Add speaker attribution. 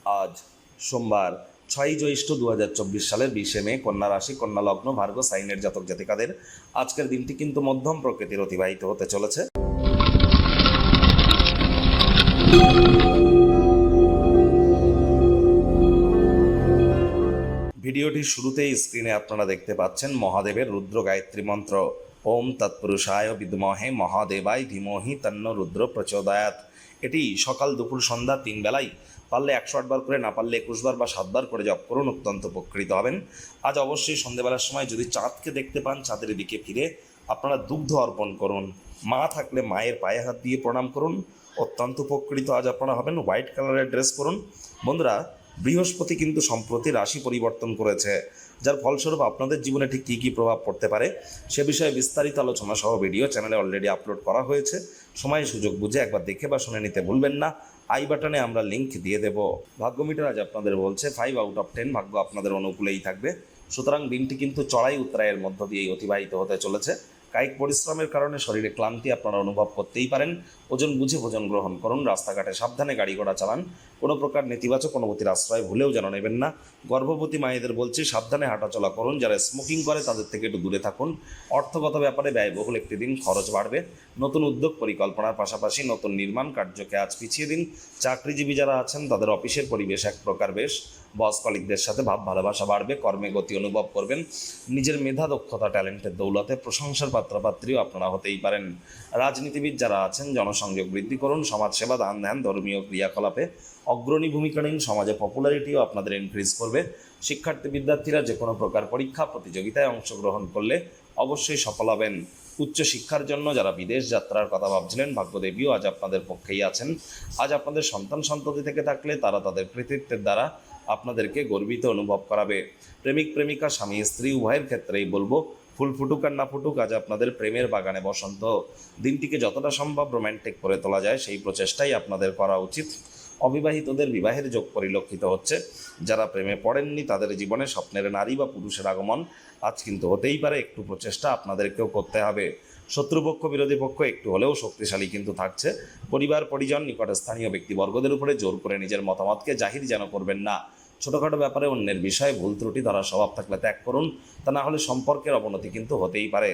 Speaker 1: আজ সোমবার 6 জ্যৈষ্ঠ 2024 সালের 20 মে, কন্যা রাশি, কন্যা লগ্ন, ভার্গ সাইনের জাতক জাতিকাদের আজকের দিনটি কিন্তু মধ্যম প্রকৃতির অতিবাহিত হতে চলেছে। ভিডিওটির শুরুতেই স্ক্রিনে আপনারা দেখতে পাচ্ছেন মহাদেবের রুদ্র গায়ত্রী মন্ত্র। ওম তৎপুরুষায় বিদ্মহে মহাদেবায় ধীমহি তন্ন রুদ্র প্রচোদয়াৎ। এটি সকাল দুপুর সন্ধ্যা 3 বেলায় পারলে 108 বার করে, না পারলে 21 বার বা 7 বার করে জপ করুন, অত্যন্ত উপকৃত হবেন। আজ অবশ্যই সন্ধ্যেবেলার সময় যদি চাঁদকে দেখতে পান, চাঁদের দিকে ফিরে আপনারা দুগ্ধ অর্পণ করুন। মা থাকলে মায়ের পায়ে হাত দিয়ে প্রণাম করুন, অত্যন্ত উপকৃত আজ আপনারা হবেন। হোয়াইট কালারের ড্রেস পরুন। বন্ধুরা, বৃহস্পতি কিন্তু সম্প্রতি রাশি পরিবর্তন করেছে, যার ফলস্বরূপ আপনাদের জীবনে ঠিক কী কী প্রভাব পড়তে পারে সে বিষয়ে বিস্তারিত আলোচনা সহ ভিডিও চ্যানেলে অলরেডি আপলোড করা হয়েছে। সময় সুযোগ বুঝে একবার দেখে বা শুনে নিতে ভুলবেন না। আই বাটনে আমরা লিঙ্ক দিয়ে দেব। ভাগ্য মিটার আজ আপনাদের বলছে 5 আউট অফ 10 ভাগ্য আপনাদের অনুকূলেই থাকবে। সুতরাং দিনটি কিন্তু চড়াই উত্তরায়ের মধ্য দিয়েই অতিবাহিত হতে চলেছে। কায়িক পরিশ্রমের কারণে শরীরে ক্লান্তি আপনারা অনুভব করতেই পারেন। ওজন বুঝে ভোজন গ্রহণ করুন। রাস্তাঘাটে সাবধানে গাড়ি ঘোড়া চালান। কোনো প্রকার নেতিবাচক অনুভূতির আশ্রয় ভুলেও যেন নেবেন না। গর্ভবতী মায়েদের বলছি সাবধানে হাঁটাচলা করুন। যারা স্মোকিং করে তাদের থেকে একটু দূরে থাকুন। অর্থগত ব্যাপারে ব্যয়বহুল একটি দিন, খরচ বাড়বে। নতুন উদ্যোগ পরিকল্পনার পাশাপাশি নতুন নির্মাণ কার্যকে আজ পিছিয়ে দিন। চাকরিজীবী যারা আছেন তাদের অফিসের পরিবেশ এক প্রকার বেশ। বস কলিগদের সাথে ভাব ভালোবাসা বাড়বে। কর্মে গতি অনুভব করবেন। নিজের মেধা, দক্ষতা, ট্যালেন্টের দৌলতে প্রশংসার পাত্রপাত্রীও আপনারা হতেই পারেন। রাজনীতিবিদ যারা আছেন জনসংযোগ বৃদ্ধি করুন। সমাজসেবা, দান ধ্যান, ধর্মীয় ক্রিয়াকলাপে অগ্রণী ভূমিকা নিন। সমাজে পপুলারিটিও আপনাদের ইনক্রিজ করবে। শিক্ষার্থী বিদ্যার্থীরা যে কোনো প্রকার পরীক্ষা প্রতিযোগিতায় অংশগ্রহণ করলে অবশ্যই সফল হবেন। উচ্চশিক্ষার জন্য যারা বিদেশ যাত্রার কথা ভাবছিলেন, ভাগ্যদেবীও আজ আপনাদের পক্ষেই আছেন। আজ আপনাদের সন্তান সন্ততি থেকে থাকলে তারা তাদের কৃতিত্বের দ্বারা আপনাদেরকে গর্বিত অনুভব করাবে। প্রেমিক প্রেমিকা, স্বামী স্ত্রী উভয়ের ক্ষেত্রেই বলবো, ফুল ফুটুক আর না ফুটুক, আজ আপনাদের প্রেমের বাগানে বসন্ত। দিনটিকে যতটা সম্ভব রোম্যান্টিক করে তোলা যায় সেই প্রচেষ্টাই আপনাদের করা উচিত। অবিবাহিতদের বিবাহের যোগ পরিলক্ষিত হচ্ছে। যারা প্রেমে পড়েননি তাদের জীবনে স্বপ্নের নারী বা পুরুষের আগমন আজ কিন্তু হতেই পারে। একটু প্রচেষ্টা আপনাদেরকেও করতে হবে। শত্রুপক্ষ বিরোধী পক্ষ একটু হলেও শক্তিশালী কিন্তু থাকছে। পরিবার পরিজন, নিকটে স্থানীয় ব্যক্তিবর্গদের উপরে জোর করে নিজের মতামতকে জাহির যেন করবেন না। ছোটোখাটো ব্যাপারে অন্যের বিষয়ে ভুল ত্রুটি ধরার স্বভাব থাকলে ত্যাগ করুন, তা না হলে সম্পর্কের অবনতি কিন্তু হতেই পারে।